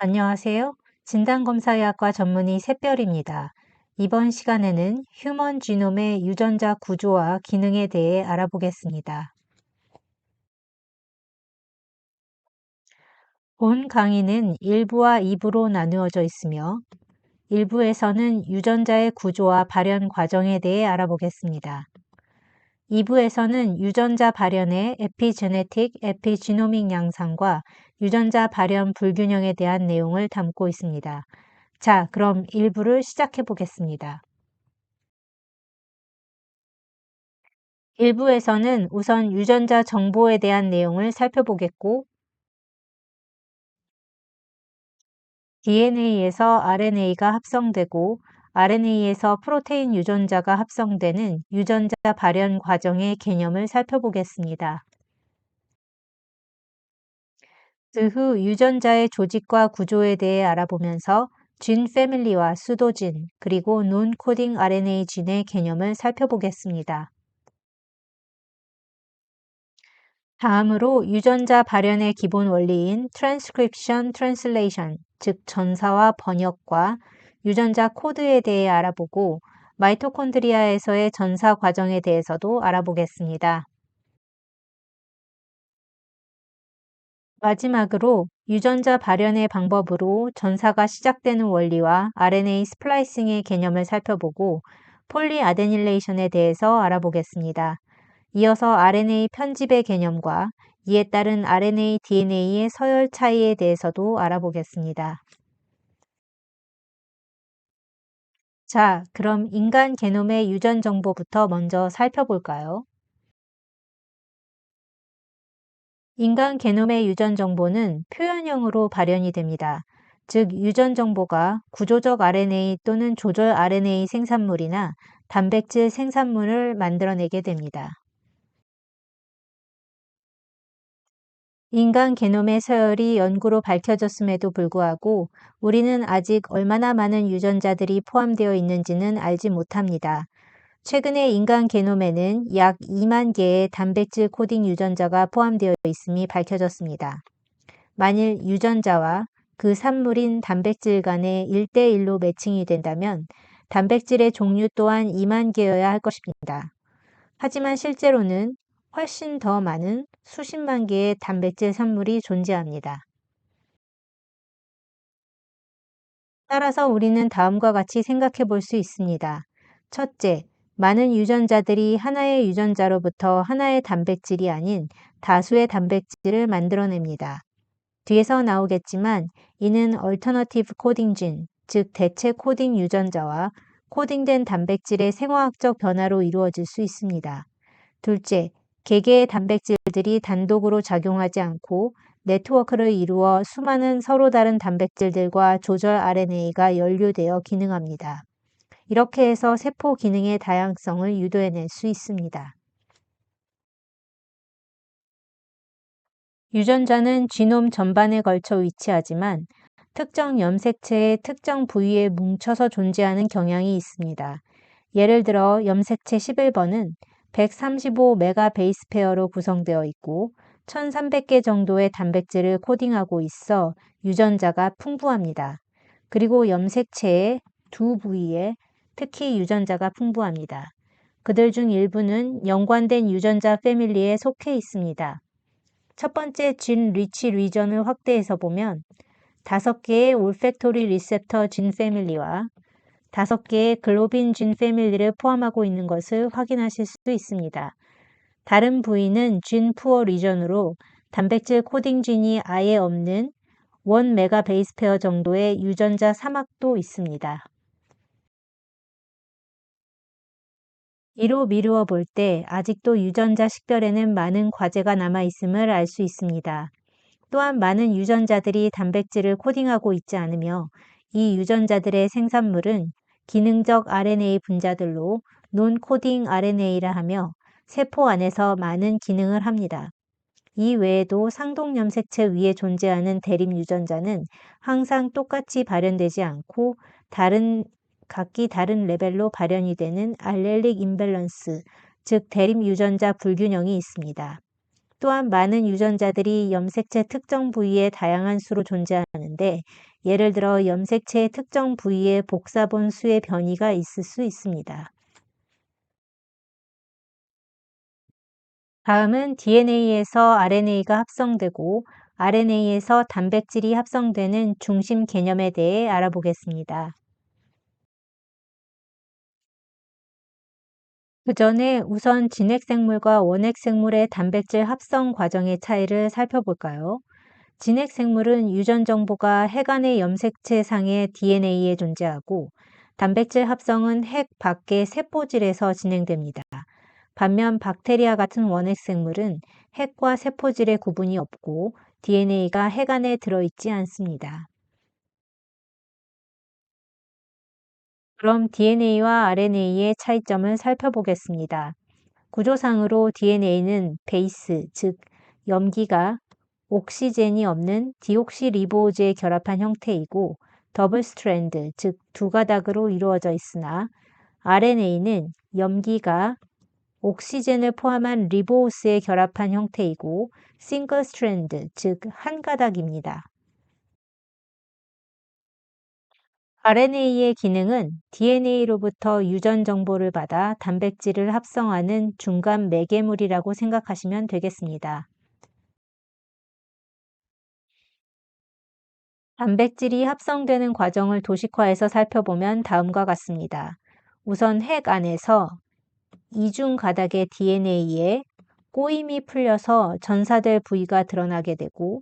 안녕하세요. 진단검사의학과 전문의 샛별입니다. 이번 시간에는 휴먼 지놈의 유전자 구조와 기능에 대해 알아보겠습니다. 본 강의는 1부와 2부로 나누어져 있으며 1부에서는 유전자의 구조와 발현 과정에 대해 알아보겠습니다. 2부에서는 유전자 발현의 에피제네틱, 에피지노믹 양상과 유전자 발현 불균형에 대한 내용을 담고 있습니다. 자, 그럼 1부를 시작해 보겠습니다. 1부에서는 우선 유전자 정보에 대한 내용을 살펴보겠고, DNA에서 RNA가 합성되고, RNA에서 프로테인 유전자가 합성되는 유전자 발현 과정의 개념을 살펴보겠습니다. 그 후 유전자의 조직과 구조에 대해 알아보면서 진 패밀리와 수도진, 그리고 논 코딩 RNA 진의 개념을 살펴보겠습니다. 다음으로 유전자 발현의 기본 원리인 트랜스크립션 트랜슬레이션, 즉 전사와 번역과 유전자 코드에 대해 알아보고 마이토콘드리아에서의 전사 과정에 대해서도 알아보겠습니다. 마지막으로 유전자 발현의 방법으로 전사가 시작되는 원리와 RNA 스플라이싱의 개념을 살펴보고 폴리아데닐레이션에 대해서 알아보겠습니다. 이어서 RNA 편집의 개념과 이에 따른 RNA, DNA의 서열 차이에 대해서도 알아보겠습니다. 자, 그럼 인간 게놈의 유전 정보부터 먼저 살펴볼까요? 인간 게놈의 유전 정보는 표현형으로 발현이 됩니다. 즉, 유전 정보가 구조적 RNA 또는 조절 RNA 생산물이나 단백질 생산물을 만들어내게 됩니다. 인간 게놈의 서열이 연구로 밝혀졌음에도 불구하고 우리는 아직 얼마나 많은 유전자들이 포함되어 있는지는 알지 못합니다. 최근에 인간 게놈에는 약 2만 개의 단백질 코딩 유전자가 포함되어 있음이 밝혀졌습니다. 만일 유전자와 그 산물인 단백질 간의 1대1로 매칭이 된다면 단백질의 종류 또한 2만 개여야 할 것입니다. 하지만 실제로는 훨씬 더 많은 수십만 개의 단백질 산물이 존재합니다. 따라서 우리는 다음과 같이 생각해 볼 수 있습니다. 첫째, 많은 유전자들이 하나의 유전자로부터 하나의 단백질이 아닌 다수의 단백질을 만들어냅니다. 뒤에서 나오겠지만 이는 얼터너티브 코딩 진, 즉 대체 코딩 유전자와 코딩된 단백질의 생화학적 변화로 이루어질 수 있습니다. 둘째, 개개의 단백질들이 단독으로 작용하지 않고 네트워크를 이루어 수많은 서로 다른 단백질들과 조절 RNA가 연루되어 기능합니다. 이렇게 해서 세포 기능의 다양성을 유도해낼 수 있습니다. 유전자는 지놈 전반에 걸쳐 위치하지만 특정 염색체의 특정 부위에 뭉쳐서 존재하는 경향이 있습니다. 예를 들어 염색체 11번은 135 메가 베이스 페어로 구성되어 있고 1300개 정도의 단백질을 코딩하고 있어 유전자가 풍부합니다. 그리고 염색체의 두 부위에 특히 유전자가 풍부합니다. 그들 중 일부는 연관된 유전자 패밀리에 속해 있습니다. 첫 번째 진 리치 리전을 확대해서 보면 5개의 올팩토리 리셉터 진 패밀리와 5개의 글로빈 진 패밀리를 포함하고 있는 것을 확인하실 수 있습니다. 다른 부위는 진 푸어 리전으로 단백질 코딩 진이 아예 없는 1 메가 베이스 페어 정도의 유전자 사막도 있습니다. 이로 미루어 볼 때 아직도 유전자 식별에는 많은 과제가 남아 있음을 알 수 있습니다. 또한 많은 유전자들이 단백질을 코딩하고 있지 않으며 이 유전자들의 생산물은 기능적 RNA 분자들로 논 코딩 RNA라 하며 세포 안에서 많은 기능을 합니다. 이 외에도 상동 염색체 위에 존재하는 대립 유전자는 항상 똑같이 발현되지 않고 각기 다른 레벨로 발현이 되는 알렐릭 임밸런스, 즉 대립 유전자 불균형이 있습니다. 또한 많은 유전자들이 염색체 특정 부위에 다양한 수로 존재하는데 예를 들어 염색체의 특정 부위에 복사본 수의 변이가 있을 수 있습니다. 다음은 DNA에서 RNA가 합성되고 RNA에서 단백질이 합성되는 중심 개념에 대해 알아보겠습니다. 그 전에 우선 진핵생물과 원핵생물의 단백질 합성 과정의 차이를 살펴볼까요? 진핵생물은 유전 정보가 핵 안의 염색체상의 DNA에 존재하고 단백질 합성은 핵 밖의 세포질에서 진행됩니다. 반면 박테리아 같은 원핵생물은 핵과 세포질의 구분이 없고 DNA가 핵 안에 들어있지 않습니다. 그럼 DNA와 RNA의 차이점을 살펴보겠습니다. 구조상으로 DNA는 베이스, 즉 염기가 옥시젠이 없는 디옥시리보즈에 결합한 형태이고 더블 스트랜드, 즉 두 가닥으로 이루어져 있으나 RNA는 염기가 옥시젠을 포함한 리보스에 결합한 형태이고 싱글 스트랜드, 즉 한 가닥입니다. RNA의 기능은 DNA로부터 유전 정보를 받아 단백질을 합성하는 중간 매개물이라고 생각하시면 되겠습니다. 단백질이 합성되는 과정을 도식화해서 살펴보면 다음과 같습니다. 우선 핵 안에서 이중 가닥의 DNA에 꼬임이 풀려서 전사될 부위가 드러나게 되고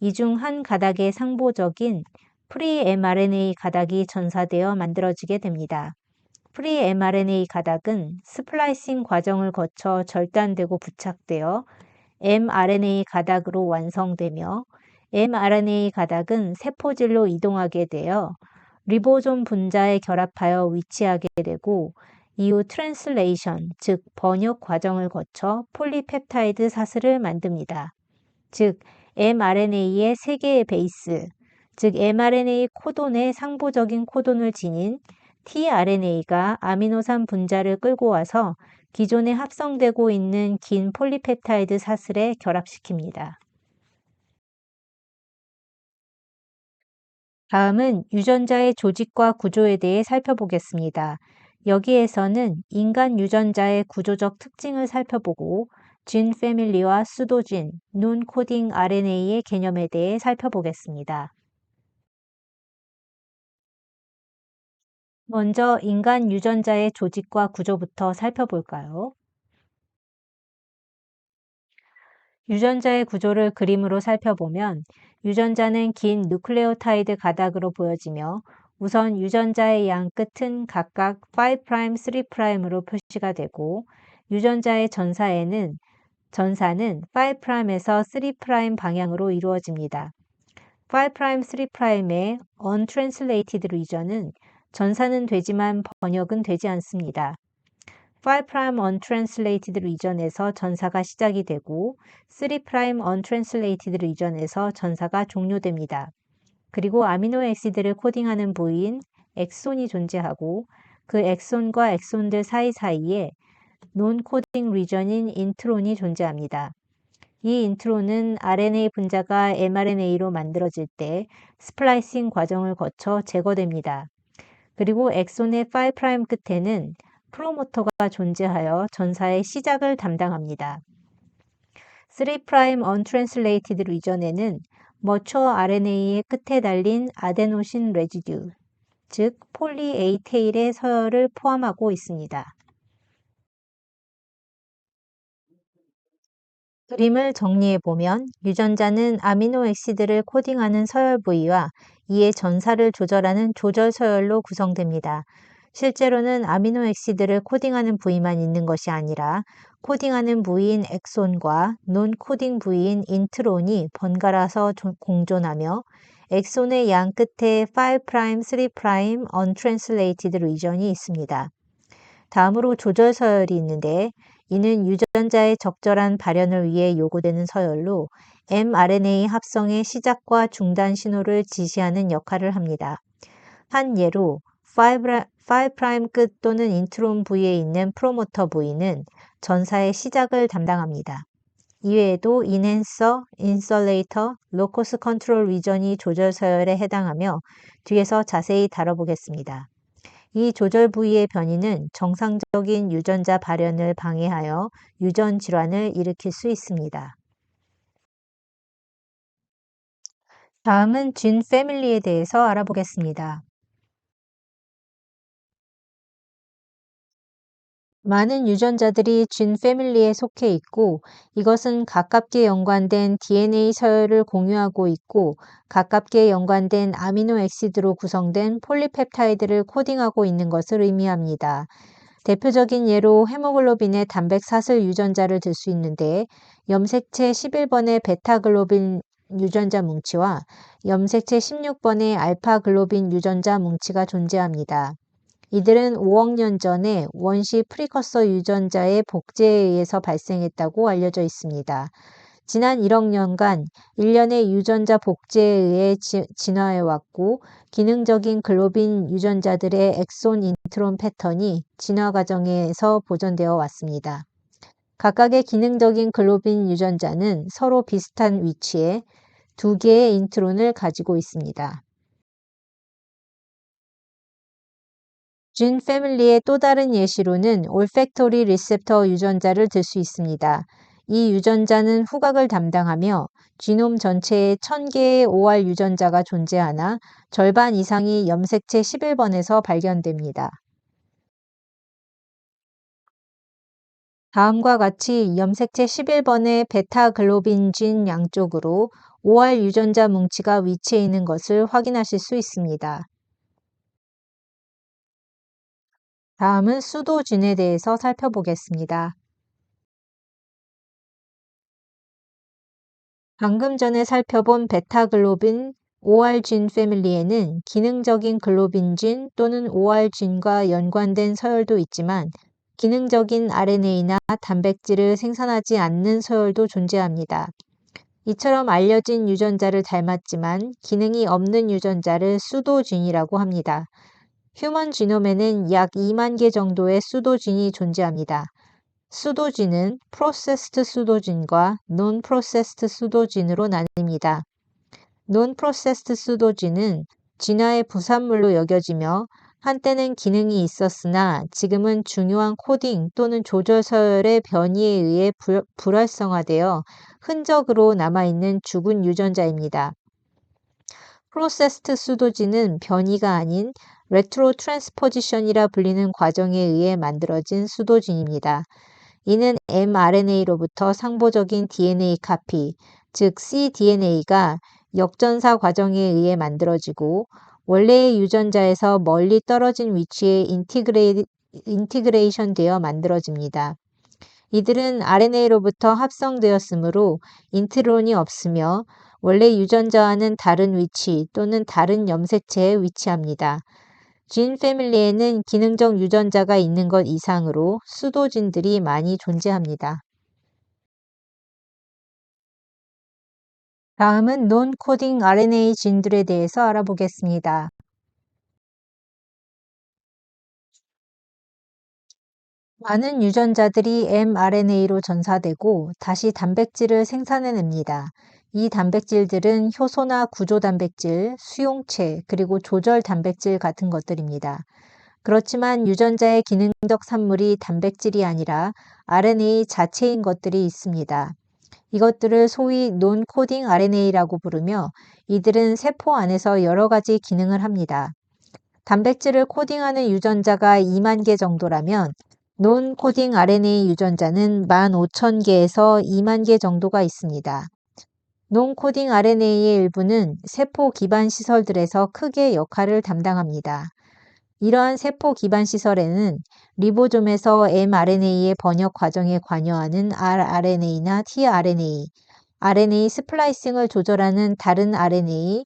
이중 한 가닥의 상보적인 프리-mRNA 가닥이 전사되어 만들어지게 됩니다. 프리-mRNA 가닥은 스플라이싱 과정을 거쳐 절단되고 부착되어 mRNA 가닥으로 완성되며 mRNA 가닥은 세포질로 이동하게 되어 리보솜 분자에 결합하여 위치하게 되고 이후 트랜슬레이션, 즉 번역 과정을 거쳐 폴리펩타이드 사슬을 만듭니다. 즉 mRNA의 세 개의 베이스, 즉 mRNA 코돈의 상부적인 코돈을 지닌 tRNA가 아미노산 분자를 끌고 와서 기존에 합성되고 있는 긴 폴리펩타이드 사슬에 결합시킵니다. 다음은 유전자의 조직과 구조에 대해 살펴보겠습니다. 여기에서는 인간 유전자의 구조적 특징을 살펴보고 진 패밀리와 수도진, 눈 코딩 RNA의 개념에 대해 살펴보겠습니다. 먼저 인간 유전자의 조직과 구조부터 살펴볼까요? 유전자의 구조를 그림으로 살펴보면 유전자는 긴 누클레오타이드 가닥으로 보여지며 우선 유전자의 양 끝은 각각 5', 3'으로 표시가 되고 유전자의 전사는 5'에서 3' 방향으로 이루어집니다. 5', 3'의 untranslated region은 전사는 되지만 번역은 되지 않습니다. 5' untranslated region에서 전사가 시작이 되고 3' untranslated region에서 전사가 종료됩니다. 그리고 아미노액시드를 코딩하는 부위인 엑손이 존재하고 그 엑손과 엑손들 사이사이에 논코딩 리전인 인트론이 존재합니다. 이 인트론은 RNA 분자가 mRNA로 만들어질 때 스플라이싱 과정을 거쳐 제거됩니다. 그리고 엑손의 5' 끝에는 프로모터가 존재하여 전사의 시작을 담당합니다. 3' untranslated region에는 머처 RNA의 끝에 달린 아데노신 레지듀, 즉 폴리 A 테일의 서열을 포함하고 있습니다. 그림을 정리해보면 유전자는 아미노액시드를 코딩하는 서열 부위와 이에 전사를 조절하는 조절 서열로 구성됩니다. 실제로는 아미노액시드를 코딩하는 부위만 있는 것이 아니라 코딩하는 부위인 엑손과 논코딩 부위인 인트론이 번갈아서 공존하며 엑손의 양 끝에 5', 3' untranslated region이 있습니다. 다음으로 조절 서열이 있는데 이는 유전자의 적절한 발현을 위해 요구되는 서열로 mRNA 합성의 시작과 중단 신호를 지시하는 역할을 합니다. 한 예로 5' 끝 또는 인트론 부위에 있는 프로모터 부위는 전사의 시작을 담당합니다. 이외에도 인핸서, 인설레이터, 로커스 컨트롤 리전이 조절 서열에 해당하며 뒤에서 자세히 다뤄보겠습니다. 이 조절 부위의 변이는 정상적인 유전자 발현을 방해하여 유전 질환을 일으킬 수 있습니다. 다음은 진 패밀리에 대해서 알아보겠습니다. 많은 유전자들이 진 패밀리에 속해 있고 이것은 가깝게 연관된 DNA 서열을 공유하고 있고 가깝게 연관된 아미노 액시드로 구성된 폴리펩타이드를 코딩하고 있는 것을 의미합니다. 대표적인 예로 헤모글로빈의 단백 사슬 유전자를 들 수 있는데 염색체 11번의 베타글로빈 유전자 뭉치와 염색체 16번의 알파글로빈 유전자 뭉치가 존재합니다. 이들은 5억 년 전에 원시 프리커서 유전자의 복제에 의해서 발생했다고 알려져 있습니다. 지난 1억 년간 일련의 유전자 복제에 의해 진화해왔고 기능적인 글로빈 유전자들의 엑손 인트론 패턴이 진화 과정에서 보존되어 왔습니다. 각각의 기능적인 글로빈 유전자는 서로 비슷한 위치에 두 개의 인트론을 가지고 있습니다. 진 패밀리의 또 다른 예시로는 올팩토리 리셉터 유전자를 들 수 있습니다. 이 유전자는 후각을 담당하며 지놈 전체에 1000개의 OR 유전자가 존재하나 절반 이상이 염색체 11번에서 발견됩니다. 다음과 같이 염색체 11번의 베타글로빈 진 양쪽으로 OR 유전자 뭉치가 위치해 있는 것을 확인하실 수 있습니다. 다음은 수도진에 대해서 살펴보겠습니다. 방금 전에 살펴본 베타글로빈 OR 진 패밀리에는 기능적인 글로빈 진 또는 OR 진과 연관된 서열도 있지만 기능적인 RNA나 단백질을 생산하지 않는 서열도 존재합니다. 이처럼 알려진 유전자를 닮았지만 기능이 없는 유전자를 수도진이라고 합니다. 휴먼 지놈에는 약 2만 개 정도의 수도진이 존재합니다. 수도진은 프로세스드 수도진과 논 프로세스드 수도진으로 나뉩니다. 논 프로세스드 수도진은 진화의 부산물로 여겨지며 한때는 기능이 있었으나 지금은 중요한 코딩 또는 조절 서열의 변이에 의해 불활성화되어 흔적으로 남아있는 죽은 유전자입니다. 프로세스드 수도진은 변이가 아닌 레트로 트랜스포지션이라 불리는 과정에 의해 만들어진 수도진입니다. 이는 mRNA로부터 상보적인 DNA 카피, 즉 cDNA가 역전사 과정에 의해 만들어지고 원래의 유전자에서 멀리 떨어진 위치에 인티그레이션 되어 만들어집니다. 이들은 RNA로부터 합성되었으므로 인트론이 없으며 원래 유전자와는 다른 위치 또는 다른 염색체에 위치합니다. 진 패밀리에는 기능적 유전자가 있는 것 이상으로 수도진들이 많이 존재합니다. 다음은 논-코딩 RNA 진들에 대해서 알아보겠습니다. 많은 유전자들이 mRNA로 전사되고 다시 단백질을 생산해냅니다. 이 단백질들은 효소나 구조 단백질, 수용체, 그리고 조절 단백질 같은 것들입니다. 그렇지만 유전자의 기능적 산물이 단백질이 아니라 RNA 자체인 것들이 있습니다. 이것들을 소위 논코딩 RNA라고 부르며 이들은 세포 안에서 여러 가지 기능을 합니다. 단백질을 코딩하는 유전자가 2만 개 정도라면 논코딩 RNA 유전자는 15,000개에서 2만 개 정도가 있습니다. 논코딩 RNA의 일부는 세포 기반 시설들에서 크게 역할을 담당합니다. 이러한 세포 기반 시설에는 리보솜에서 mRNA의 번역 과정에 관여하는 rRNA나 tRNA, RNA 스플라이싱을 조절하는 다른 RNA,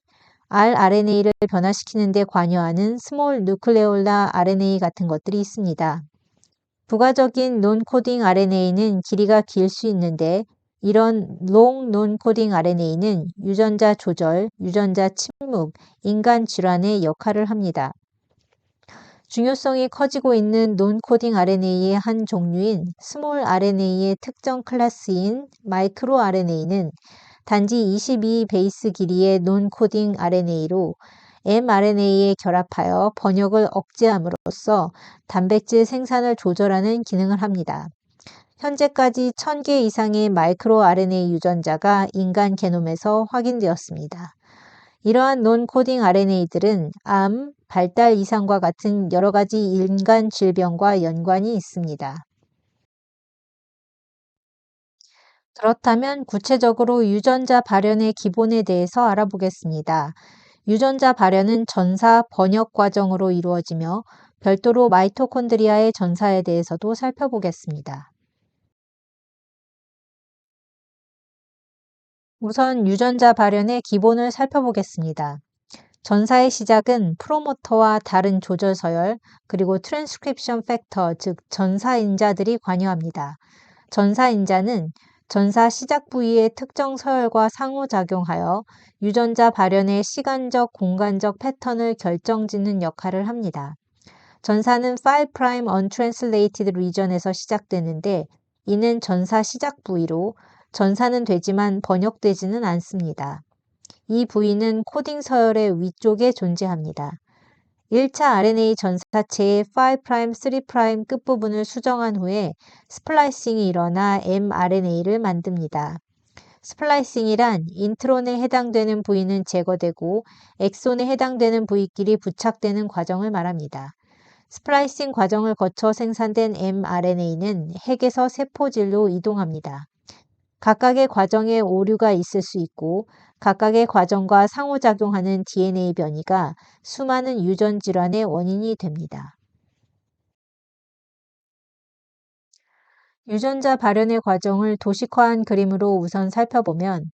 rRNA를 변화시키는 데 관여하는 스몰 누클레올라 RNA 같은 것들이 있습니다. 부가적인 논코딩 RNA는 길이가 길 수 있는데 이런 롱 논코딩 RNA는 유전자 조절, 유전자 침묵, 인간 질환의 역할을 합니다. 중요성이 커지고 있는 논코딩 RNA의 한 종류인 스몰 RNA의 특정 클래스인 마이크로 RNA는 단지 22 베이스 길이의 논코딩 RNA로 mRNA에 결합하여 번역을 억제함으로써 단백질 생산을 조절하는 기능을 합니다. 현재까지 1000개 이상의 마이크로 RNA 유전자가 인간 게놈에서 확인되었습니다. 이러한 논코딩 RNA들은 암, 발달 이상과 같은 여러 가지 인간 질병과 연관이 있습니다. 그렇다면 구체적으로 유전자 발현의 기본에 대해서 알아보겠습니다. 유전자 발현은 전사 번역 과정으로 이루어지며 별도로 마이토콘드리아의 전사에 대해서도 살펴보겠습니다. 우선 유전자 발현의 기본을 살펴보겠습니다. 전사의 시작은 프로모터와 다른 조절 서열, 그리고 트랜스크립션 팩터, 즉 전사인자들이 관여합니다. 전사인자는 전사 시작 부위의 특정 서열과 상호작용하여 유전자 발현의 시간적, 공간적 패턴을 결정짓는 역할을 합니다. 전사는 5' untranslated region에서 시작되는데 이는 전사 시작 부위로 전사는 되지만 번역되지는 않습니다. 이 부위는 코딩 서열의 위쪽에 존재합니다. 1차 RNA 전사체의 5', 3' 끝부분을 수정한 후에 스플라이싱이 일어나 mRNA를 만듭니다. 스플라이싱이란 인트론에 해당되는 부위는 제거되고 엑손에 해당되는 부위끼리 부착되는 과정을 말합니다. 스플라이싱 과정을 거쳐 생산된 mRNA는 핵에서 세포질로 이동합니다. 각각의 과정에 오류가 있을 수 있고 각각의 과정과 상호작용하는 DNA 변이가 수많은 유전 질환의 원인이 됩니다. 유전자 발현의 과정을 도식화한 그림으로 우선 살펴보면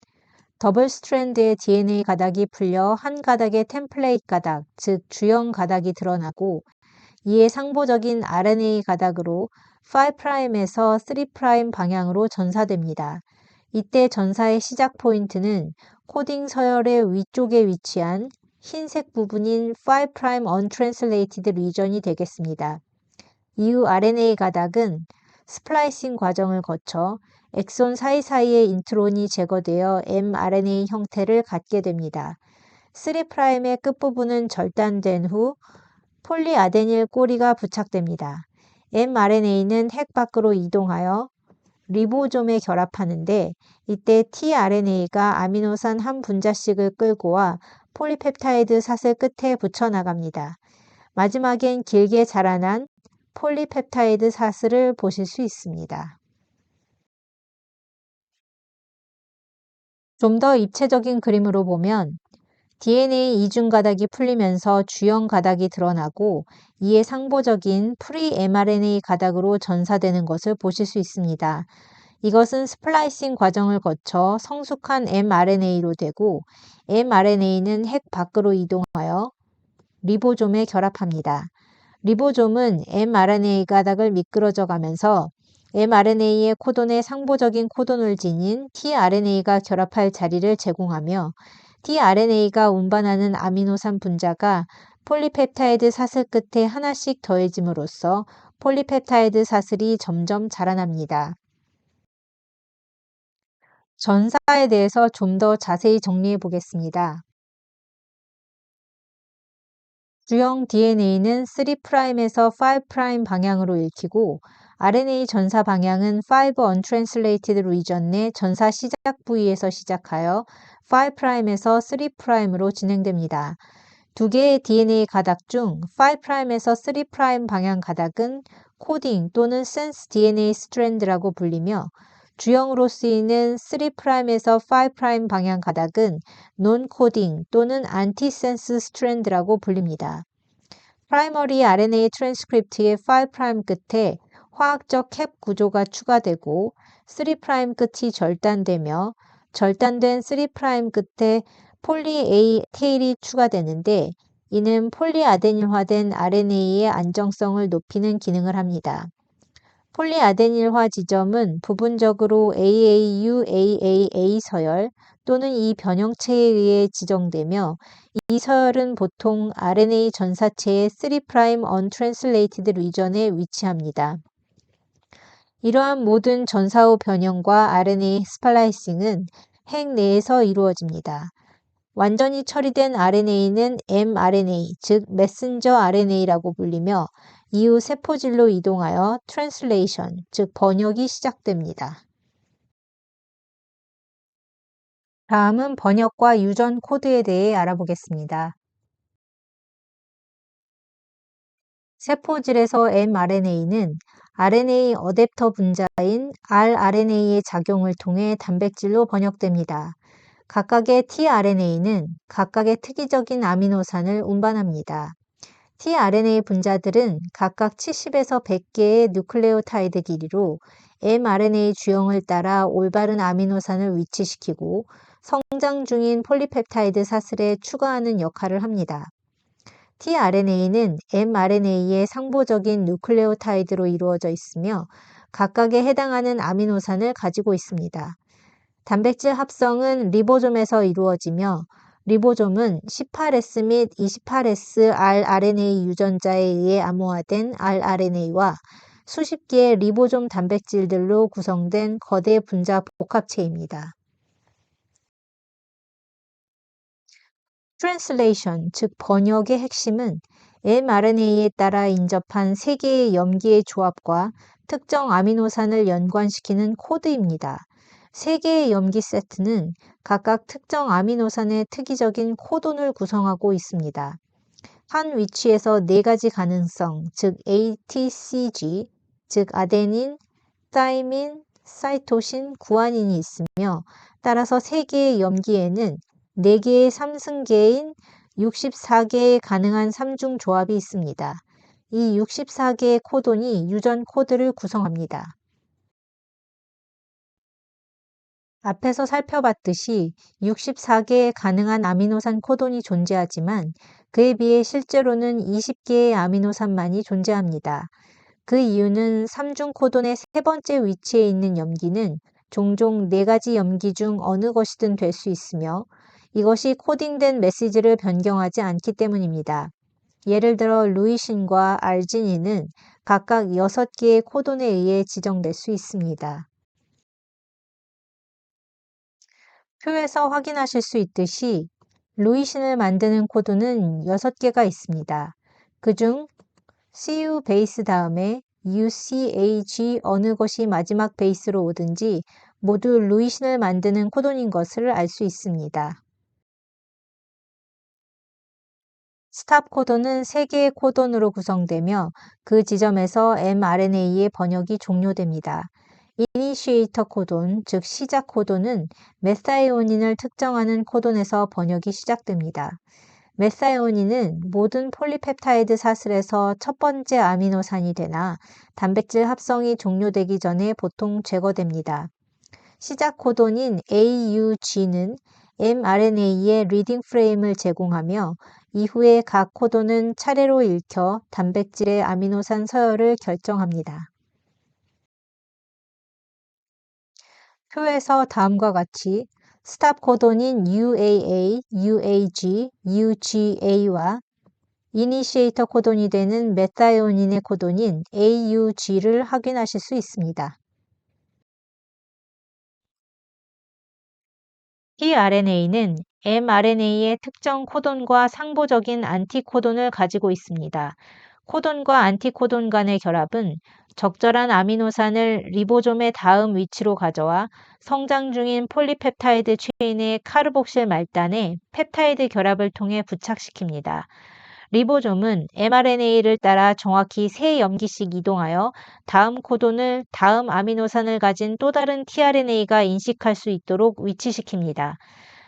더블 스트랜드의 DNA 가닥이 풀려 한 가닥의 템플레이트 가닥, 즉 주형 가닥이 드러나고 이에 상보적인 RNA 가닥으로 5'에서 3' 방향으로 전사됩니다. 이때 전사의 시작 포인트는 코딩 서열의 위쪽에 위치한 흰색 부분인 5' untranslated region이 되겠습니다. 이후 RNA 가닥은 스플라이싱 과정을 거쳐 엑손 사이사이의 인트론이 제거되어 mRNA 형태를 갖게 됩니다. 3'의 끝부분은 절단된 후 폴리아데닐 꼬리가 부착됩니다. mRNA는 핵 밖으로 이동하여 리보솜에 결합하는데 이때 tRNA가 아미노산 한 분자씩을 끌고 와 폴리펩타이드 사슬 끝에 붙여나갑니다. 마지막엔 길게 자라난 폴리펩타이드 사슬을 보실 수 있습니다. 좀 더 입체적인 그림으로 보면 DNA 이중 가닥이 풀리면서 주형 가닥이 드러나고 이에 상보적인 프리-mRNA 가닥으로 전사되는 것을 보실 수 있습니다. 이것은 스플라이싱 과정을 거쳐 성숙한 mRNA로 되고 mRNA는 핵 밖으로 이동하여 리보솜에 결합합니다. 리보솜은 mRNA 가닥을 미끄러져 가면서 mRNA의 코돈에 상보적인 코돈을 지닌 tRNA가 결합할 자리를 제공하며 tRNA가 운반하는 아미노산 분자가 폴리펩타이드 사슬 끝에 하나씩 더해짐으로써 폴리펩타이드 사슬이 점점 자라납니다. 전사에 대해서 좀 더 자세히 정리해 보겠습니다. 주형 DNA는 3'에서 5' 방향으로 읽히고 RNA 전사 방향은 5 untranslated region 내 전사 시작 부위에서 시작하여 5'에서 3'으로 진행됩니다. 두 개의 DNA 가닥 중 5'에서 3' 방향 가닥은 코딩 또는 sense DNA 스트랜드라고 불리며 주형으로 쓰이는 3'에서 5' 방향 가닥은 논코딩 또는 안티센스 스트랜드라고 불립니다. 프라이머리 RNA 트랜스크립트의 5' 끝에 화학적 캡 구조가 추가되고 3' 끝이 절단되며 절단된 3' 끝에 폴리 A 테일이 추가되는데 이는 폴리아데닐화된 RNA의 안정성을 높이는 기능을 합니다. 폴리아데닐화 지점은 부분적으로 AAU, AAA 서열 또는 이 변형체에 의해 지정되며 이 서열은 보통 RNA 전사체의 3' untranslated region에 위치합니다. 이러한 모든 전사 후 변형과 RNA 스플라이싱은 핵 내에서 이루어집니다. 완전히 처리된 RNA는 mRNA, 즉 메신저 RNA라고 불리며 이후 세포질로 이동하여 트랜슬레이션, 즉 번역이 시작됩니다. 다음은 번역과 유전 코드에 대해 알아보겠습니다. 세포질에서 mRNA는 RNA 어댑터 분자인 rRNA의 작용을 통해 단백질로 번역됩니다. 각각의 tRNA는 각각의 특이적인 아미노산을 운반합니다. tRNA 분자들은 각각 70에서 100개의 누클레오타이드 길이로 mRNA 주형을 따라 올바른 아미노산을 위치시키고 성장 중인 폴리펩타이드 사슬에 추가하는 역할을 합니다. tRNA는 mRNA의 상보적인 누클레오타이드로 이루어져 있으며 각각에 해당하는 아미노산을 가지고 있습니다. 단백질 합성은 리보솜에서 이루어지며 리보솜은 18S 및 28S rRNA 유전자에 의해 암호화된 rRNA와 수십 개의 리보솜 단백질들로 구성된 거대 분자 복합체입니다. 트랜슬레이션, 즉 번역의 핵심은 mRNA에 따라 인접한 3개의 염기의 조합과 특정 아미노산을 연관시키는 코드입니다. 3개의 염기 세트는 각각 특정 아미노산의 특이적인 코돈을 구성하고 있습니다. 한 위치에서 4가지 가능성, 즉 ATCG, 즉 아데닌, 타이민, 사이토신, 구아닌이 있으며 따라서 3개의 염기에는 4개의 3승계인 64개의 가능한 3중 조합이 있습니다. 이 64개의 코돈이 유전 코드를 구성합니다. 앞에서 살펴봤듯이 64개의 가능한 아미노산 코돈이 존재하지만 그에 비해 실제로는 20개의 아미노산만이 존재합니다. 그 이유는 3중 코돈의 3번째 위치에 있는 염기는 종종 4가지 염기 중 어느 것이든 될 수 있으며 이것이 코딩된 메시지를 변경하지 않기 때문입니다. 예를 들어 루이신과 알지닌은 각각 6개의 코돈에 의해 지정될 수 있습니다. 표에서 확인하실 수 있듯이 루이신을 만드는 코드는 6개가 있습니다. 그중 CU 베이스 다음에 UCAG 어느 것이 마지막 베이스로 오든지 모두 루이신을 만드는 코돈인 것을 알 수 있습니다. 스탑 코돈은 3개의 코돈으로 구성되며 그 지점에서 mRNA의 번역이 종료됩니다. 이니시에이터 코돈, 즉 시작 코돈은 메사이오닌을 특정하는 코돈에서 번역이 시작됩니다. 메사이오닌은 모든 폴리펩타이드 사슬에서 첫 번째 아미노산이 되나 단백질 합성이 종료되기 전에 보통 제거됩니다. 시작 코돈인 AUG는 mRNA의 리딩 프레임을 제공하며 이후에 각 코돈은 차례로 읽혀 단백질의 아미노산 서열을 결정합니다. 표에서 다음과 같이 스탑 코돈인 UAA, UAG, UGA와 이니시에이터 코돈이 되는 메사이오닌의 코돈인 AUG를 확인하실 수 있습니다. tRNA는 mRNA의 특정 코돈과 상보적인 안티코돈을 가지고 있습니다. 코돈과 안티코돈 간의 결합은 적절한 아미노산을 리보솜의 다음 위치로 가져와 성장 중인 폴리펩타이드 체인의 카르복실 말단에 펩타이드 결합을 통해 부착시킵니다. 리보솜은 mRNA를 따라 정확히 3염기씩 이동하여 다음 코돈을 다음 아미노산을 가진 또 다른 tRNA가 인식할 수 있도록 위치시킵니다.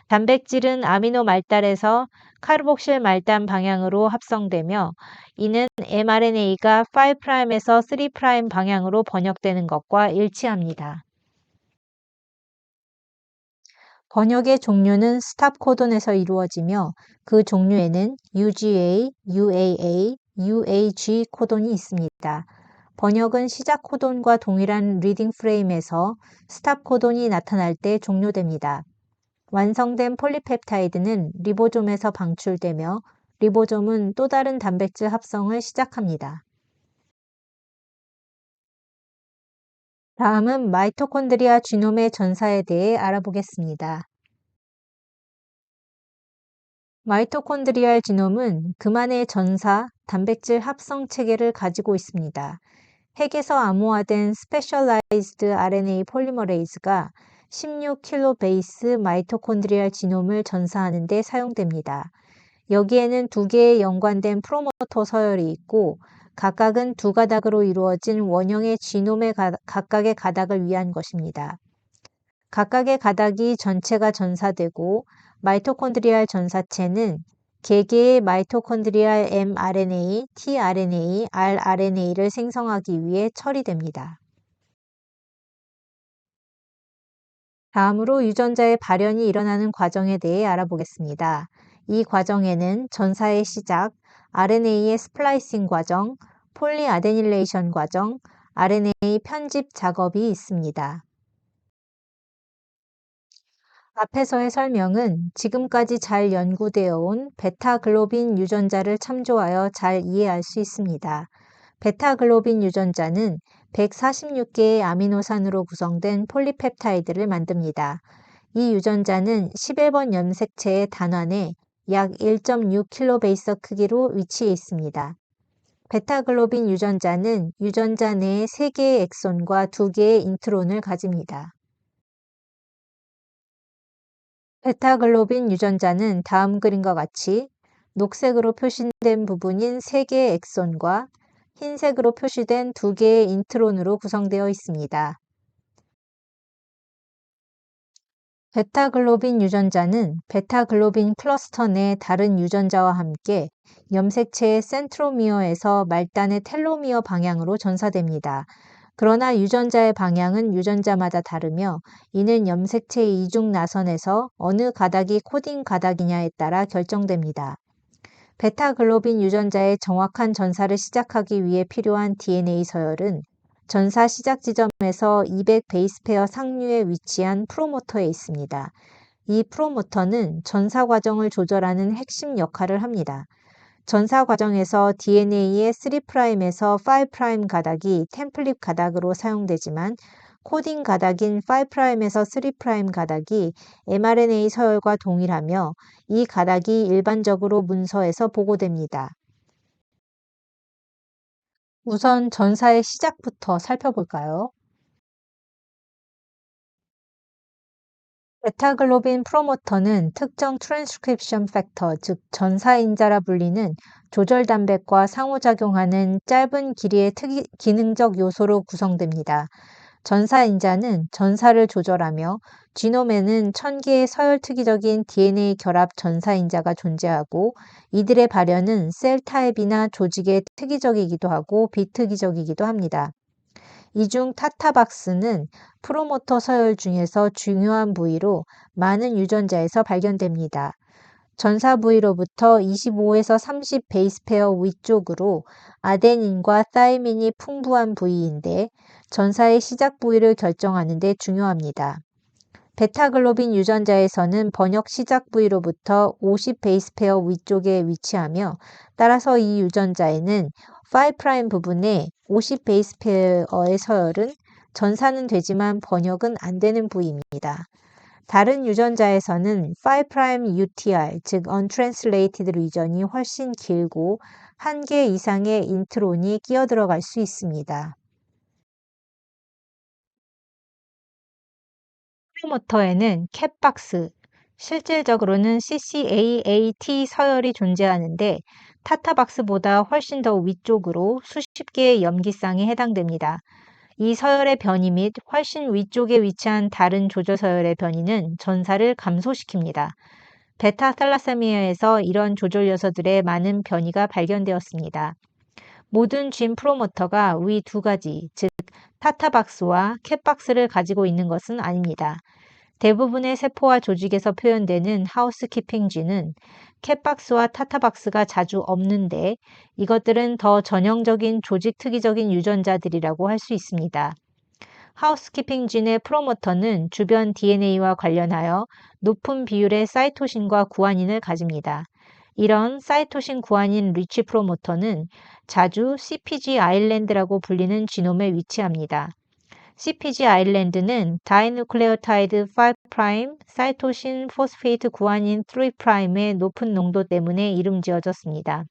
단백질은 아미노 말단에서 카르복실 말단 방향으로 합성되며 이는 mRNA가 5'에서 3' 방향으로 번역되는 것과 일치합니다. 번역의 종류는 스탑 코돈에서 이루어지며 그 종류에는 UGA, UAA, UAG 코돈이 있습니다. 번역은 시작 코돈과 동일한 리딩 프레임에서 스탑 코돈이 나타날 때 종료됩니다. 완성된 폴리펩타이드는 리보좀에서 방출되며 리보좀은 또 다른 단백질 합성을 시작합니다. 다음은 마이토콘드리아 지놈의 전사에 대해 알아보겠습니다. 마이토콘드리알 지놈은 그만의 전사, 단백질 합성 체계를 가지고 있습니다. 핵에서 암호화된 스페셜라이즈드 RNA 폴리머레이즈가 16킬로 베이스 마이토콘드리알 지놈을 전사하는 데 사용됩니다. 여기에는 두 개의 연관된 프로모터 서열이 있고 각각은 두 가닥으로 이루어진 원형의 지놈의 각각의 가닥을 위한 것입니다. 각각의 가닥이 전체가 전사되고 마이토콘드리알 전사체는 개개의 마이토콘드리알 mRNA, tRNA, rRNA를 생성하기 위해 처리됩니다. 다음으로 유전자의 발현이 일어나는 과정에 대해 알아보겠습니다. 이 과정에는 전사의 시작, RNA의 스플라이싱 과정, 폴리아데닐레이션 과정, RNA 편집 작업이 있습니다. 앞에서의 설명은 지금까지 잘 연구되어 온 베타글로빈 유전자를 참조하여 잘 이해할 수 있습니다. 베타글로빈 유전자는 146개의 아미노산으로 구성된 폴리펩타이드를 만듭니다. 이 유전자는 11번 염색체의 단환에 약 1.6kbase 크기로 위치해 있습니다. 베타글로빈 유전자는 유전자 내에 3개의 엑손과 2개의 인트론을 가집니다. 베타글로빈 유전자는 다음 그림과 같이 녹색으로 표시된 부분인 3개의 엑손과 흰색으로 표시된 2개의 인트론으로 구성되어 있습니다. 베타글로빈 유전자는 베타글로빈 클러스터 내 다른 유전자와 함께 염색체의 센트로미어에서 말단의 텔로미어 방향으로 전사됩니다. 그러나 유전자의 방향은 유전자마다 다르며 이는 염색체의 이중 나선에서 어느 가닥이 코딩 가닥이냐에 따라 결정됩니다. 베타글로빈 유전자의 정확한 전사를 시작하기 위해 필요한 DNA 서열은 전사 시작 지점에서 200 베이스 페어 상류에 위치한 프로모터에 있습니다. 이 프로모터는 전사 과정을 조절하는 핵심 역할을 합니다. 전사 과정에서 DNA의 3'에서 5' 가닥이 템플릿 가닥으로 사용되지만 코딩 가닥인 5'에서 3' 가닥이 mRNA 서열과 동일하며 이 가닥이 일반적으로 문서에서 보고됩니다. 우선 전사의 시작부터 살펴볼까요? 베타글로빈 프로모터는 특정 트랜스크립션 팩터, 즉 전사인자라 불리는 조절 단백과 상호작용하는 짧은 길이의 기능적 요소로 구성됩니다. 전사인자는 전사를 조절하며 지놈에는 1000개의 서열특이적인 DNA 결합 전사인자가 존재하고 이들의 발현은 셀 타입이나 조직에 특이적이기도 하고 비특이적이기도 합니다. 이 중 타타박스는 프로모터 서열 중에서 중요한 부위로 많은 유전자에서 발견됩니다. 전사 부위로부터 25에서 30 베이스 페어 위쪽으로 아데닌과 사이민이 풍부한 부위인데 전사의 시작 부위를 결정하는 데 중요합니다. 베타글로빈 유전자에서는 번역 시작 부위로부터 50 베이스 페어 위쪽에 위치하며 따라서 이 유전자에는 5' 부분에 50 베이스 페어의 서열은 전사는 되지만 번역은 안 되는 부위입니다. 다른 유전자에서는 5' UTR, 즉 Untranslated Region이 훨씬 길고 1개 이상의 인트론이 끼어들어갈 수 있습니다. 프로모터에는 캣박스, 실질적으로는 CCAAT 서열이 존재하는데 타타박스보다 훨씬 더 위쪽으로 수십 개의 염기쌍이 해당됩니다. 이 서열의 변이 및 훨씬 위쪽에 위치한 다른 조절 서열의 변이는 전사를 감소시킵니다. 베타 셀라세미아에서 이런 조절 요소들의 많은 변이가 발견되었습니다. 모든 진 프로모터가 위 두 가지, 즉 타타박스와 캣박스를 가지고 있는 것은 아닙니다. 대부분의 세포와 조직에서 표현되는 하우스키핑 쥐는 캣박스와 타타박스가 자주 없는데 이것들은 더 전형적인 조직 특이적인 유전자들이라고 할 수 있습니다. 하우스키핑 진의 프로모터는 주변 DNA와 관련하여 높은 비율의 사이토신과 구아닌을 가집니다. 이런 사이토신 구아닌 리치 프로모터는 자주 CPG 아일랜드라고 불리는 지놈에 위치합니다. CPG 아일랜드는 다이누클레오타이드 5' 사이토신 포스페이트 구아닌 3'의 높은 농도 때문에 이름 지어졌습니다.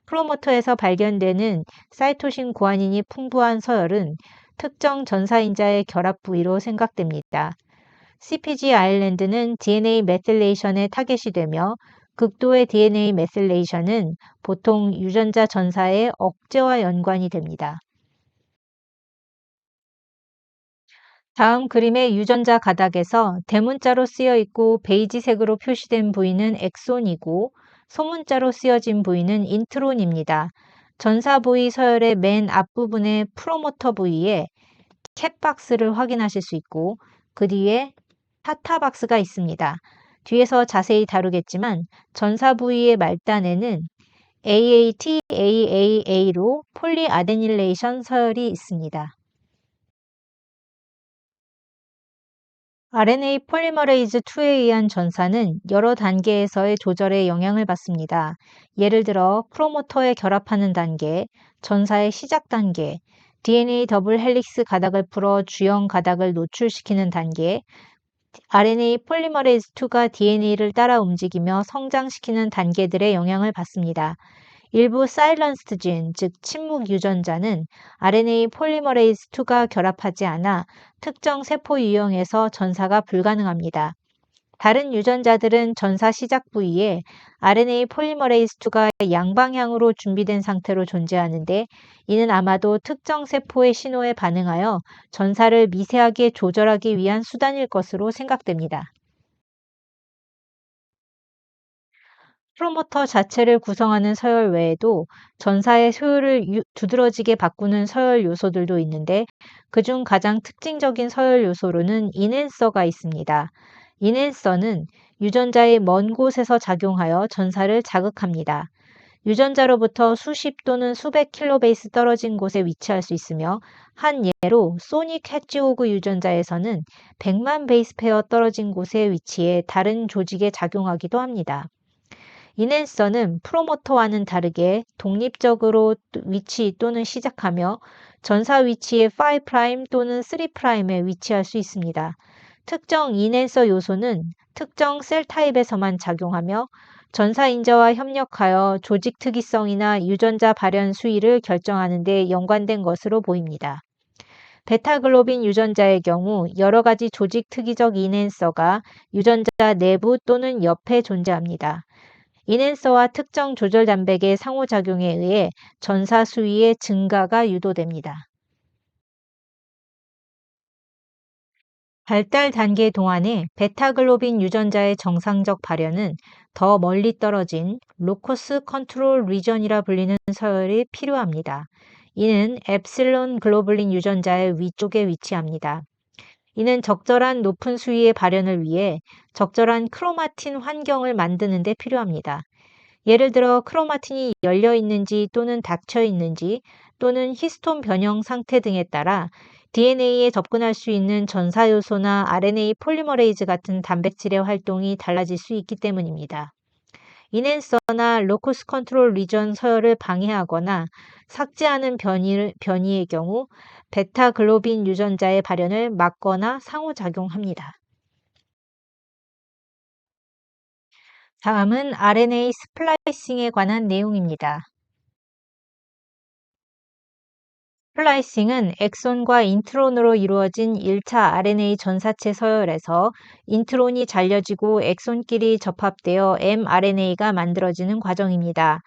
프로모터에서 발견되는 사이토신 구아닌이 풍부한 서열은 특정 전사인자의 결합 부위로 생각됩니다. CPG 아일랜드는 DNA 메실레이션의 타겟이 되며 극도의 DNA 메실레이션은 보통 유전자 전사의 억제와 연관이 됩니다. 다음 그림의 유전자 가닥에서 대문자로 쓰여 있고 베이지색으로 표시된 부위는 엑손이고 소문자로 쓰여진 부위는 인트론입니다. 전사 부위 서열의 맨 앞부분의 프로모터 부위에 캣박스를 확인하실 수 있고 그 뒤에 타타박스가 있습니다. 뒤에서 자세히 다루겠지만 전사 부위의 말단에는 AAT, AAA로 폴리아데닐레이션 서열이 있습니다. RNA 폴리머레이즈 2에 의한 전사는 여러 단계에서의 조절에 영향을 받습니다. 예를 들어 프로모터에 결합하는 단계, 전사의 시작 단계, DNA 더블 헬릭스 가닥을 풀어 주형 가닥을 노출시키는 단계, RNA 폴리머레이즈 2가 DNA를 따라 움직이며 성장시키는 단계들의 영향을 받습니다. 일부 사일런스드 진, 즉 침묵 유전자는 RNA 폴리머레이즈 2가 결합하지 않아 특정 세포 유형에서 전사가 불가능합니다. 다른 유전자들은 전사 시작 부위에 RNA 폴리머레이즈 2가 양방향으로 준비된 상태로 존재하는데 이는 아마도 특정 세포의 신호에 반응하여 전사를 미세하게 조절하기 위한 수단일 것으로 생각됩니다. 프로모터 자체를 구성하는 서열 외에도 전사의 효율을 두드러지게 바꾸는 서열 요소들도 있는데 그중 가장 특징적인 서열 요소로는 인핸서가 있습니다. 인핸서는 유전자의 먼 곳에서 작용하여 전사를 자극합니다. 유전자로부터 수십 또는 수백 킬로베이스 떨어진 곳에 위치할 수 있으며 한 예로 소닉 해지호그 유전자에서는 100만 베이스 페어 떨어진 곳에 위치해 다른 조직에 작용하기도 합니다. 인핸서는 프로모터와는 다르게 독립적으로 위치 또는 시작하며 전사 위치의 5' 또는 3'에 위치할 수 있습니다. 특정 인핸서 요소는 특정 셀 타입에서만 작용하며 전사 인자와 협력하여 조직 특이성이나 유전자 발현 수위를 결정하는 데 연관된 것으로 보입니다. 베타글로빈 유전자의 경우 여러 가지 조직 특이적 인핸서가 유전자 내부 또는 옆에 존재합니다. 인핸서와 특정 조절 단백의 상호작용에 의해 전사 수위의 증가가 유도됩니다. 발달 단계 동안에 베타글로빈 유전자의 정상적 발현은 더 멀리 떨어진 로커스 컨트롤 리전이라 불리는 서열이 필요합니다. 이는 엡실론 글로불린 유전자의 위쪽에 위치합니다. 이는 적절한 높은 수위의 발현을 위해 적절한 크로마틴 환경을 만드는 데 필요합니다. 예를 들어 크로마틴이 열려 있는지 또는 닫혀 있는지 또는 히스톤 변형 상태 등에 따라 DNA에 접근할 수 있는 전사 요소나 RNA 폴리머레이즈 같은 단백질의 활동이 달라질 수 있기 때문입니다. 인핸서나 로커스 컨트롤 리전 서열을 방해하거나 삭제하는 변이의 경우 베타글로빈 유전자의 발현을 막거나 상호작용합니다. 다음은 RNA 스플라이싱에 관한 내용입니다. 스플라이싱은 엑손과 인트론으로 이루어진 1차 RNA 전사체 서열에서 인트론이 잘려지고 엑손끼리 접합되어 mRNA가 만들어지는 과정입니다.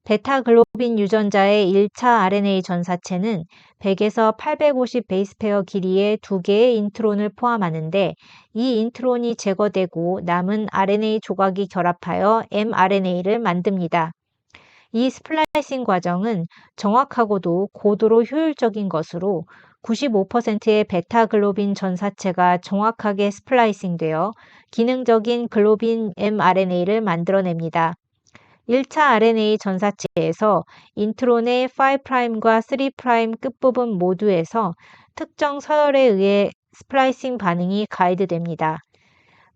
베타글로빈 유전자의 1차 RNA 전사체는 100에서 850 베이스 페어 길이의 2개의 인트론을 포함하는데 이 인트론이 제거되고 남은 RNA 조각이 결합하여 mRNA를 만듭니다. 이 스플라이싱 과정은 정확하고도 고도로 효율적인 것으로 95%의 베타글로빈 전사체가 정확하게 스플라이싱되어 기능적인 글로빈 mRNA를 만들어냅니다. 1차 RNA 전사체에서 인트론의 5'과 3' 끝부분 모두에서 특정 서열에 의해 스플라이싱 반응이 가이드됩니다.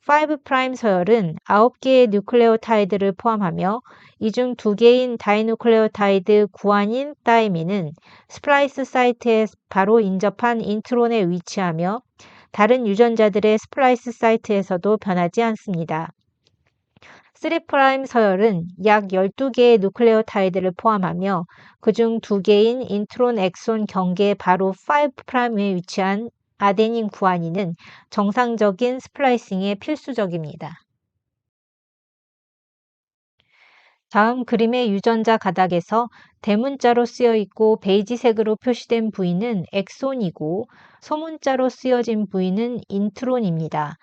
5' 서열은 9개의 뉴클레오타이드를 포함하며 이 중 2개인 다이누클레오타이드 구아닌 타이민은 스플라이스 사이트에 바로 인접한 인트론에 위치하며 다른 유전자들의 스플라이스 사이트에서도 변하지 않습니다. 3' 서열은 약 12개의 누클레오타이드를 포함하며 그중 2개인 인트론 엑손 경계 바로 5'에 위치한 아데닌 구아닌은 정상적인 스플라이싱에 필수적입니다. 다음 그림의 유전자 가닥에서 대문자로 쓰여 있고 베이지색으로 표시된 부위는 엑손이고 소문자로 쓰여진 부위는 인트론입니다.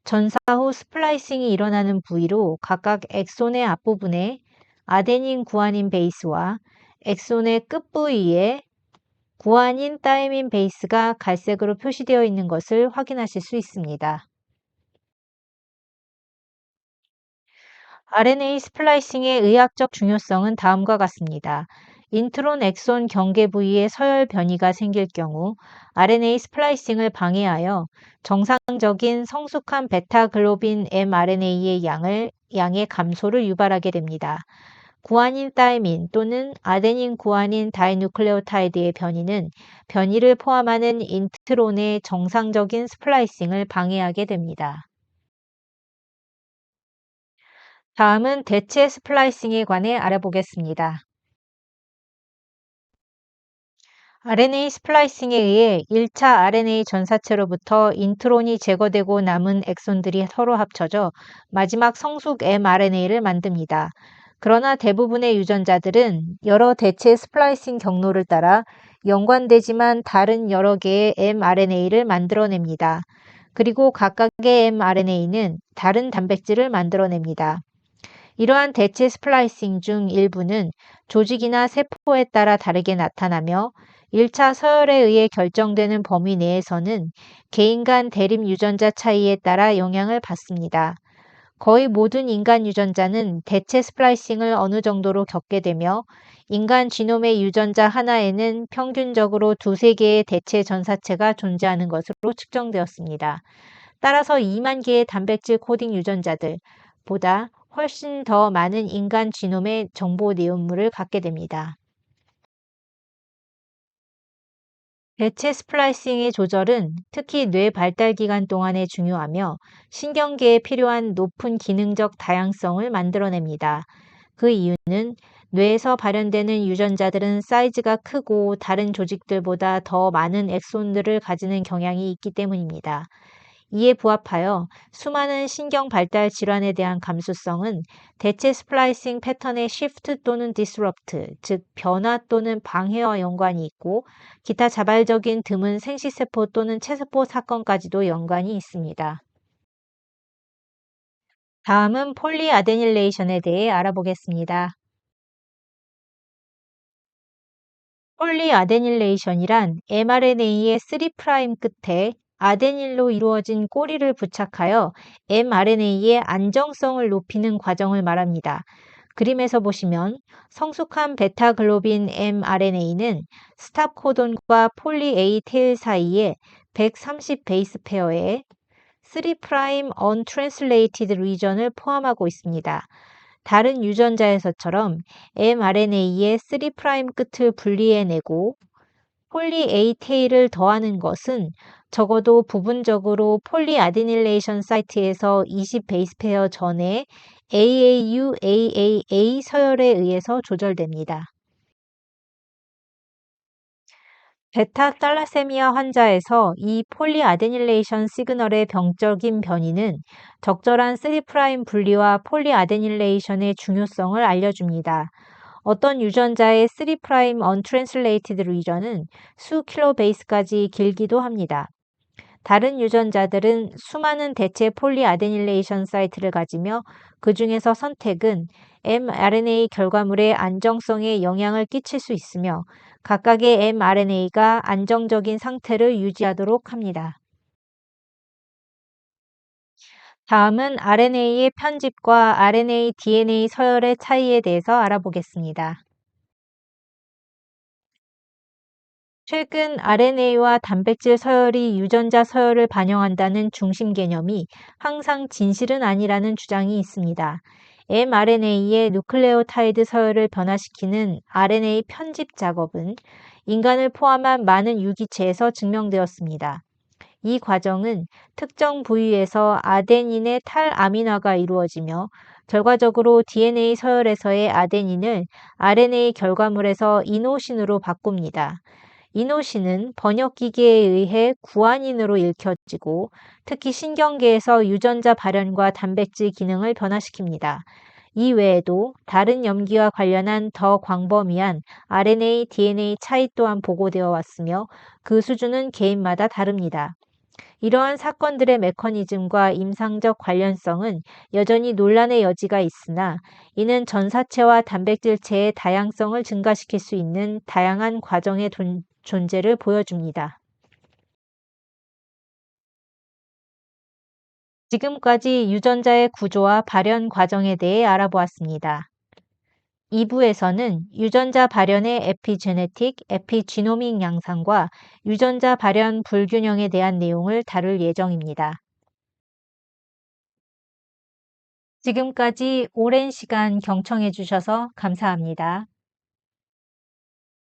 전사 후 스플라이싱이 일어나는 부위로 각각 엑손의 앞부분에 아데닌 구아닌 베이스와 엑손의 끝부위에 구아닌 타이민 베이스가 갈색으로 표시되어 있는 것을 확인하실 수 있습니다. RNA 스플라이싱의 의학적 중요성은 다음과 같습니다. 인트론 엑손 경계 부위에 서열 변이가 생길 경우 RNA 스플라이싱을 방해하여 정상적인 성숙한 베타글로빈 mRNA의 양의 감소를 유발하게 됩니다. 구아닌 타이민 또는 아데닌 구아닌 다이누클레오타이드의 변이는 변이를 포함하는 인트론의 정상적인 스플라이싱을 방해하게 됩니다. 다음은 대체 스플라이싱에 관해 알아보겠습니다. RNA 스플라이싱에 의해 1차 RNA 전사체로부터 인트론이 제거되고 남은 엑손들이 서로 합쳐져 마지막 성숙 mRNA를 만듭니다. 그러나 대부분의 유전자들은 여러 대체 스플라이싱 경로를 따라 연관되지만 다른 여러 개의 mRNA를 만들어냅니다. 그리고 각각의 mRNA는 다른 단백질을 만들어냅니다. 이러한 대체 스플라이싱 중 일부는 조직이나 세포에 따라 다르게 나타나며 1차 서열에 의해 결정되는 범위 내에서는 개인 간 대립 유전자 차이에 따라 영향을 받습니다. 거의 모든 인간 유전자는 대체 스플라이싱을 어느 정도로 겪게 되며 인간 지놈의 유전자 하나에는 평균적으로 2~3개의 대체 전사체가 존재하는 것으로 측정되었습니다. 따라서 2만 개의 단백질 코딩 유전자들보다 훨씬 더 많은 인간 지놈의 정보 내용물을 갖게 됩니다. 대체 스플라이싱의 조절은 특히 뇌 발달 기간 동안에 중요하며 신경계에 필요한 높은 기능적 다양성을 만들어냅니다. 그 이유는 뇌에서 발현되는 유전자들은 사이즈가 크고 다른 조직들보다 더 많은 엑손들을 가지는 경향이 있기 때문입니다. 이에 부합하여 수많은 신경 발달 질환에 대한 감수성은 대체 스플라이싱 패턴의 시프트 또는 디스럽트, 즉 변화 또는 방해와 연관이 있고 기타 자발적인 드문 생시세포 또는 체세포 사건까지도 연관이 있습니다. 다음은 폴리아데닐레이션에 대해 알아보겠습니다. 폴리아데닐레이션이란 mRNA의 3' 끝에 아데닐로 이루어진 꼬리를 부착하여 mRNA의 안정성을 높이는 과정을 말합니다. 그림에서 보시면 성숙한 베타글로빈 mRNA는 스탑 코돈과 폴리 A 테일 사이에 130 베이스 페어에 3' untranslated region을 포함하고 있습니다. 다른 유전자에서처럼 mRNA의 3' 끝을 분리해내고 폴리 A 테일을 더하는 것은 적어도 부분적으로 폴리아데닐레이션 사이트에서 20 베이스 페어 전에 AAU, AAA 서열에 의해서 조절됩니다. 베타 탈라세미아 환자에서 이 폴리아데닐레이션 시그널의 병적인 변이는 적절한 3' 분리와 폴리아데닐레이션의 중요성을 알려줍니다. 어떤 유전자의 3' untranslated region은 수 킬로베이스까지 길기도 합니다. 다른 유전자들은 수많은 대체 폴리아데닐레이션 사이트를 가지며 그 중에서 선택은 mRNA 결과물의 안정성에 영향을 끼칠 수 있으며 각각의 mRNA가 안정적인 상태를 유지하도록 합니다. 다음은 RNA의 편집과 RNA, DNA 서열의 차이에 대해서 알아보겠습니다. 최근 RNA와 단백질 서열이 유전자 서열을 반영한다는 중심 개념이 항상 진실은 아니라는 주장이 있습니다. mRNA의 누클레오타이드 서열을 변화시키는 RNA 편집 작업은 인간을 포함한 많은 유기체에서 증명되었습니다. 이 과정은 특정 부위에서 아데닌의 탈아미노가 이루어지며 결과적으로 DNA 서열에서의 아데닌을 RNA 결과물에서 이노신으로 바꿉니다. 이노신은 번역기계에 의해 구아닌으로 읽혀지고 특히 신경계에서 유전자 발현과 단백질 기능을 변화시킵니다. 이 외에도 다른 염기와 관련한 더 광범위한 RNA, DNA 차이 또한 보고되어 왔으며 그 수준은 개인마다 다릅니다. 이러한 사건들의 메커니즘과 임상적 관련성은 여전히 논란의 여지가 있으나 이는 전사체와 단백질체의 다양성을 증가시킬 수 있는 다양한 과정의 존재를 보여줍니다. 지금까지 유전자의 구조와 발현 과정에 대해 알아보았습니다. 2부에서는 유전자 발현의 에피제네틱, 에피지노믹 양상과 유전자 발현 불균형에 대한 내용을 다룰 예정입니다. 지금까지 오랜 시간 경청해 주셔서 감사합니다.